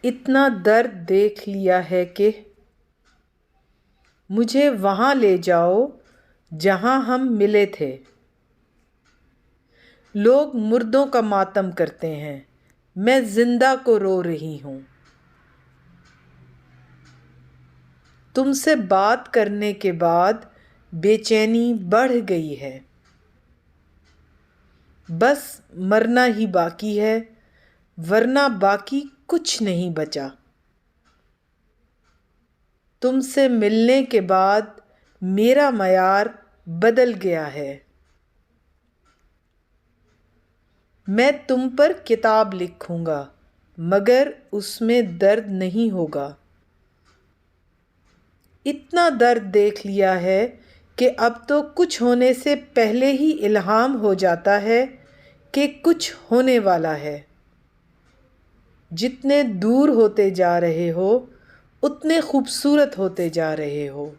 اتنا درد دیکھ لیا ہے کہ مجھے وہاں لے جاؤ جہاں ہم ملے تھے۔ لوگ مردوں کا ماتم کرتے ہیں، میں زندہ کو رو رہی ہوں۔ تم سے بات کرنے کے بعد بے چینی بڑھ گئی ہے۔ بس مرنا ہی باقی ہے، ورنہ باقی کچھ نہیں بچا۔ تم سے ملنے کے بعد میرا معیار بدل گیا ہے۔ میں تم پر کتاب لکھوں گا مگر اس میں درد نہیں ہوگا۔ اتنا درد دیکھ لیا ہے کہ اب تو کچھ ہونے سے پہلے ہی الہام ہو جاتا ہے کہ کچھ ہونے والا ہے۔ جتنے دور ہوتے جا رہے ہو اتنے خوبصورت ہوتے جا رہے ہو۔